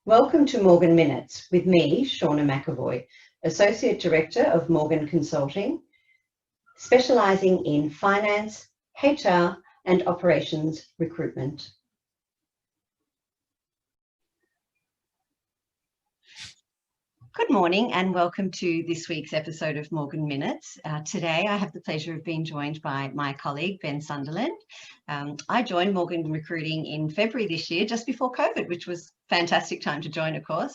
Welcome to Morgan Minutes with me, Shaunagh McAvoy, Associate Director of Morgan Consulting, specialising in finance, HR and operations recruitment. Good morning and welcome to this week's episode of Morgan Minutes. Today I have the pleasure of being joined by my colleague Ben Sunderland. I joined Morgan Recruiting in February this year, just before COVID, which was a fantastic time to join, of course.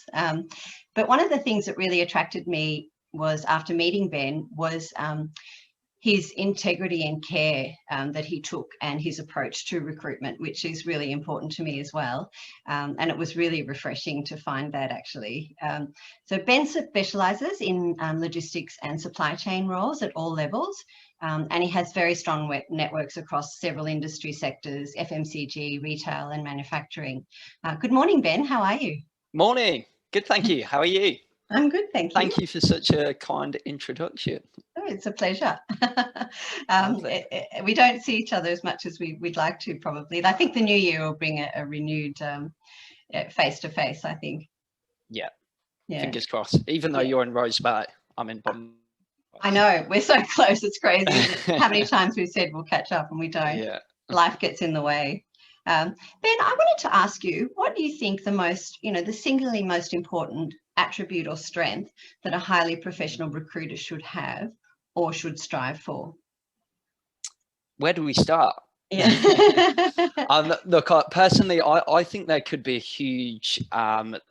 But one of the things that really attracted me was, after meeting Ben, was his integrity and care that he took and his approach to recruitment, which is really important to me as well. And it was really refreshing to find that, actually. So Ben specialises in logistics and supply chain roles at all levels. And he has very strong networks across several industry sectors, FMCG, retail and manufacturing. Good morning, Ben. How are you? Morning. Good, thank you. How are you? I'm good, thank you. Thank you for such a kind introduction. Oh, it's a pleasure. We don't see each other as much as we'd like to, probably. I think the new year will bring a renewed face-to-face, I think. Yeah, fingers crossed. Even though you're in Rose Bay, I'm in Bondi. I know, we're so close, it's crazy. How many times we've said we'll catch up and we don't. Yeah. Life gets in the way. Ben, I wanted to ask you, what do you think the singularly most important attribute or strength that a highly professional recruiter should have or should strive for? Where do we start? Yeah. Look, personally, I think there could be a huge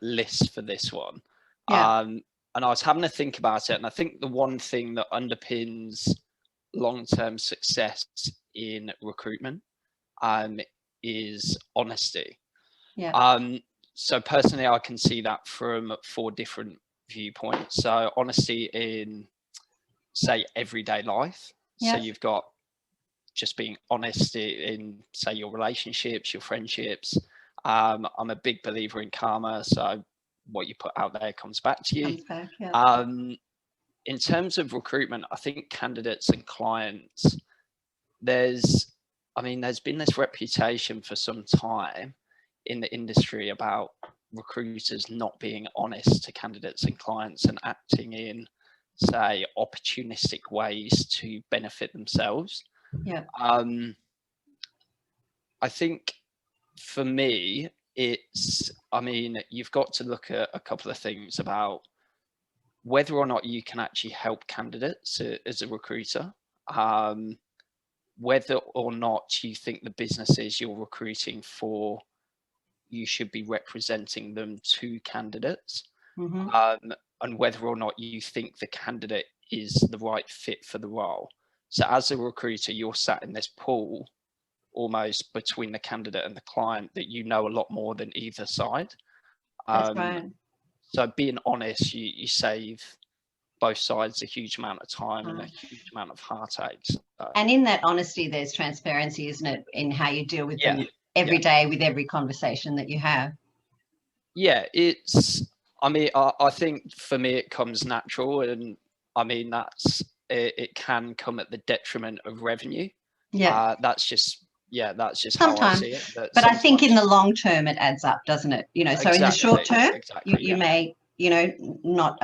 list for this one. Yeah. And I was having to think about it. And I think the one thing that underpins long-term success in recruitment is honesty. Yeah. So personally, I can see that from 4 different viewpoints. So honesty in, say, everyday life. Yeah. So you've got just being honest in, say, your relationships, your friendships. I'm a big believer in karma. So what you put out there comes back to you. Comes back, yeah. In terms of recruitment, I think candidates and clients, there's been this reputation for some time in the industry about recruiters not being honest to candidates and clients and acting in, say, opportunistic ways to benefit themselves. Yeah. I think for me, you've got to look at a couple of things about whether or not you can actually help candidates as a recruiter, whether or not you think the businesses you're recruiting for, you should be representing them to candidates, and whether or not you think the candidate is the right fit for the role. So as a recruiter, you're sat in this pool almost between the candidate and the client that you know a lot more than either side. That's right. So being honest, you save both sides a huge amount of time and a huge amount of heartaches. And in that honesty, there's transparency, isn't it, in how you deal with them every day, with every conversation that you have? Yeah, I think for me it comes natural, and it can come at the detriment of revenue. Yeah. That's just sometimes how I see it. But I think in the long term it adds up, doesn't it? So in the short term, you may not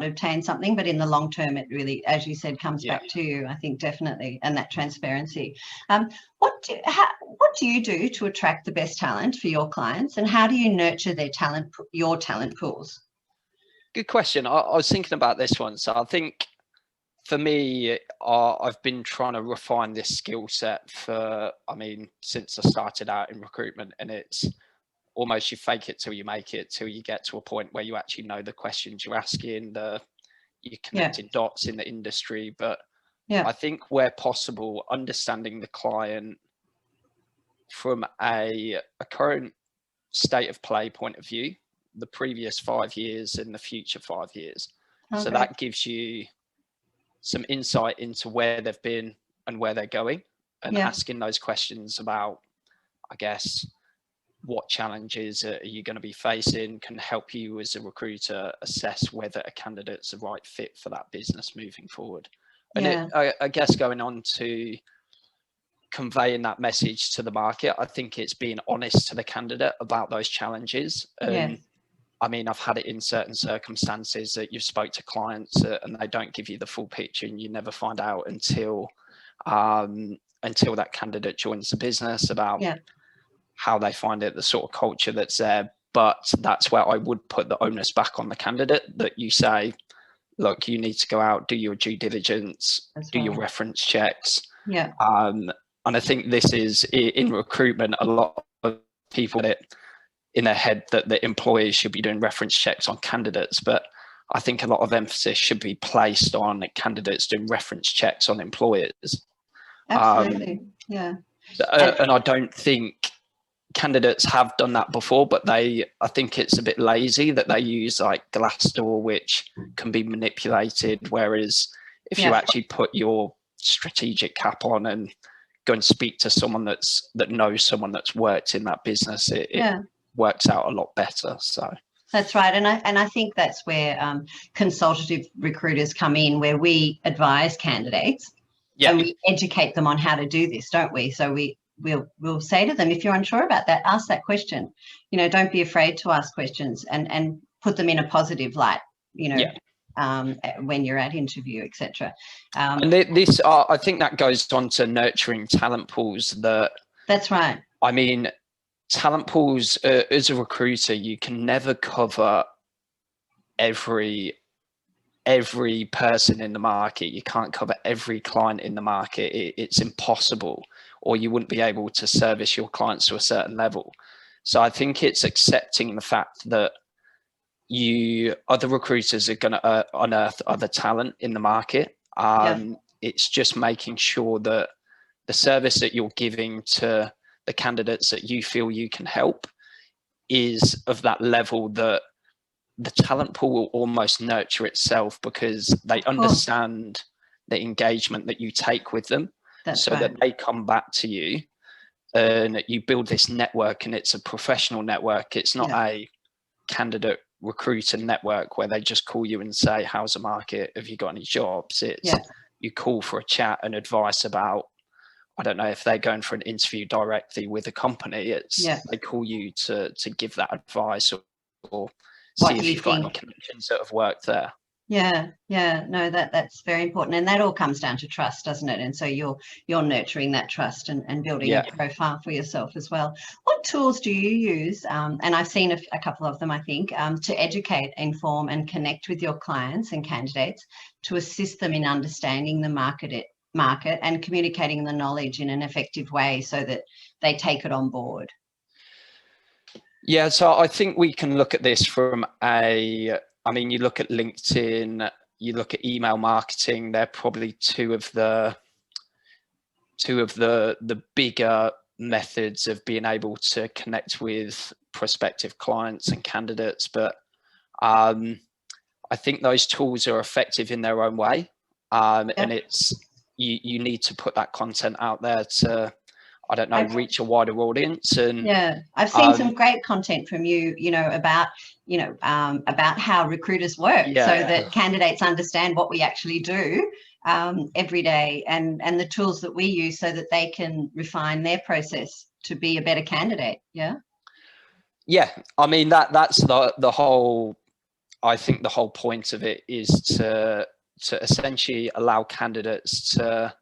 obtain something, but in the long term it really, as you said, comes back to you, I think, definitely. And that transparency. What do you do to attract the best talent for your clients, and how do you nurture your talent pools? Good question. I was thinking about this one. So I think for me, I've been trying to refine this skill set since I started out in recruitment, and it's almost you fake it till you make it, till you get to a point where you actually know the questions you're asking, you're connecting dots in the industry. But I think where possible, understanding the client from a current state of play point of view, the previous 5 years and the future 5 years. Okay. So that gives you some insight into where they've been and where they're going, and asking those questions about, I guess, what challenges are you going to be facing can help you as a recruiter assess whether a candidate's the right fit for that business moving forward. And I guess going on to conveying that message to the market, I think it's being honest to the candidate about those challenges and I mean, I've had it in certain circumstances that you've spoke to clients and they don't give you the full picture, and you never find out until that candidate joins the business about how they find it, the sort of culture that's there. But that's where I would put the onus back on the candidate, that you say, look, you need to go out, do your due diligence, do your reference checks. And I think this is, in recruitment, a lot of people get it in their head that the employers should be doing reference checks on candidates, but I think a lot of emphasis should be placed on candidates doing reference checks on employers. Absolutely. And I don't think candidates have done that before, but I think it's a bit lazy that they use like Glassdoor, which can be manipulated. Whereas if you actually put your strategic cap on and go and speak to someone that knows someone that's worked in that business, it works out a lot better. So that's right. And I think that's where consultative recruiters come in, where we advise candidates and we educate them on how to do this, don't we? So we'll say to them, if you're unsure about that, ask that question. You know, don't be afraid to ask questions, and put them in a positive light, you know, when you're at interview, etc. And this, I think that goes on to nurturing talent pools. That's right. I mean, talent pools, as a recruiter, you can never cover every person in the market. You can't cover every client in the market. It's impossible, or you wouldn't be able to service your clients to a certain level. So I think it's accepting the fact that other recruiters are going to unearth other talent in the market. It's just making sure that the service that you're giving to the candidates that you feel you can help is of that level that the talent pool will almost nurture itself, because they understand the engagement that you take with them. That they come back to you and you build this network, and it's a professional network. It's not a candidate recruiter network where they just call you and say, how's the market? Have you got any jobs? It's you call for a chat and advice about, I don't know, if they're going for an interview directly with a company, it's they call you to give that advice or see if you've got any connections that have worked there. No, that's very important, and that all comes down to trust, doesn't it? And so you're nurturing that trust and building a profile for yourself as well. What tools do you use? And I've seen a couple of them, I think, to educate, inform, and connect with your clients and candidates, to assist them in understanding the market and communicating the knowledge in an effective way so that they take it on board. Yeah, so I think we can look at this from you look at LinkedIn, you look at email marketing. They're probably two of the bigger methods of being able to connect with prospective clients and candidates. But I think those tools are effective in their own way, and it's you need to put that content out there to, I don't know, reach a wider audience. And I've seen some great content from you, about how recruiters work, so that candidates understand what we actually do every day, and the tools that we use so that they can refine their process to be a better candidate. I mean, that's the whole, I think the whole point of it is to essentially allow candidates to,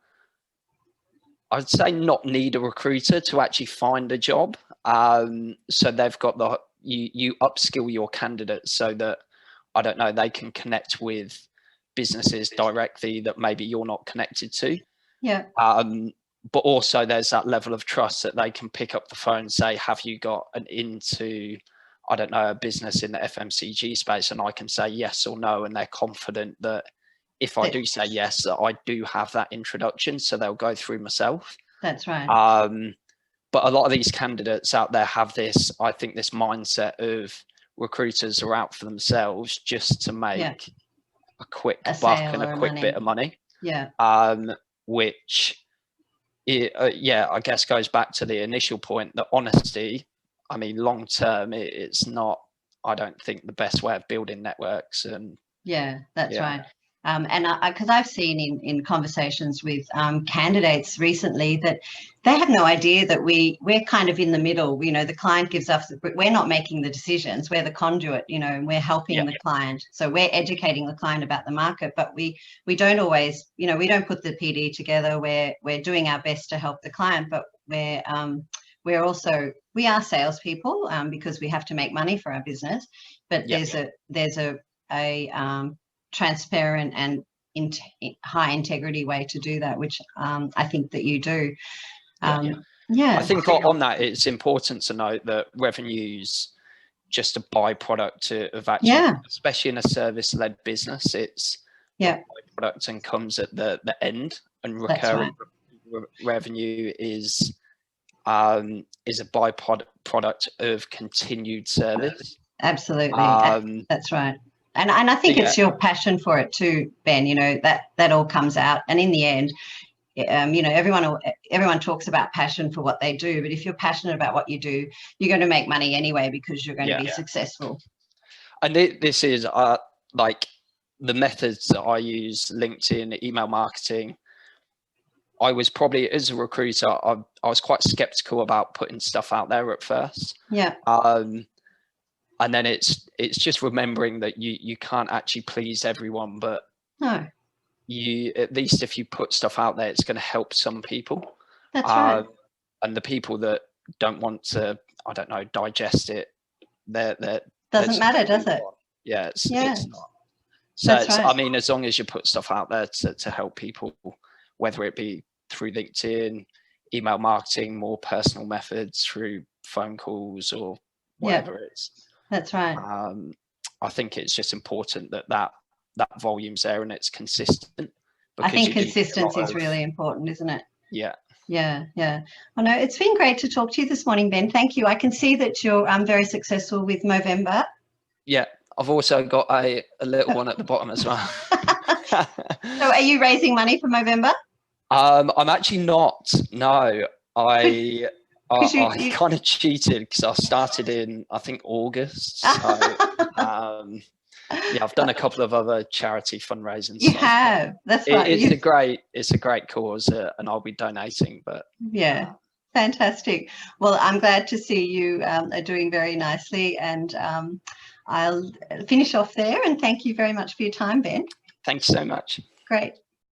I'd say, not need a recruiter to actually find a job. So they've got you upskill your candidates so that, I don't know, they can connect with businesses directly that maybe you're not connected to. But also there's that level of trust that they can pick up the phone and say, have you got an into, I don't know, a business in the FMCG space? And I can say yes or no. And they're confident that if I do say yes, that I do have that introduction, so they'll go through myself. That's right. But a lot of these candidates out there have this, I think, this mindset of recruiters are out for themselves just to make a quick buck and a quick bit of money. Which, I guess goes back to the initial point that honesty, I mean, long term, it's not, I don't think, the best way of building networks. And that's right. And because I've seen in conversations with candidates recently that they have no idea that we're kind of in the middle. You know, the client gives us, we're not making the decisions. We're the conduit, you know, and we're helping the client. So we're educating the client about the market, but we don't always, you know, we don't put the PD together. We're doing our best to help the client, but we're also, we are salespeople because we have to make money for our business. But there's a transparent and high integrity way to do that, which I think that you do. I think on that, it's important to note that revenue's just a byproduct of actually, especially in a service-led business, it's a byproduct and comes at the end, and recurring revenue is a byproduct of continued service. Absolutely. That's right. And I think it's your passion for it too, Ben, you know, that all comes out. And in the end, you know, everyone talks about passion for what they do, but if you're passionate about what you do, you're going to make money anyway because you're going to be successful. And this is like the methods that I use, LinkedIn, email marketing. I was probably, as a recruiter, I was quite skeptical about putting stuff out there at first. And then it's just remembering that you can't actually please everyone, but you, at least if you put stuff out there, it's going to help some people. That's right. And the people that don't want to, I don't know, digest it, doesn't matter, does it? Yeah, it's not. So I mean, as long as you put stuff out there to help people, whether it be through LinkedIn, email marketing, more personal methods through phone calls or whatever it is. That's right. I think it's just important that volume's there and it's consistent. I think consistency is really important, isn't it? Yeah. I know it's been great to talk to you this morning, Ben. Thank you. I can see that you're very successful with Movember. Yeah, I've also got a little one at the bottom as well. So are you raising money for Movember? I'm actually not. No, I kind of cheated because I started in, I think, August. So, I've done a couple of other charity fundraising. You have. That's right. It's a great cause, and I'll be donating. But fantastic. Well, I'm glad to see you are doing very nicely, and I'll finish off there. And thank you very much for your time, Ben. Thanks so much. Great.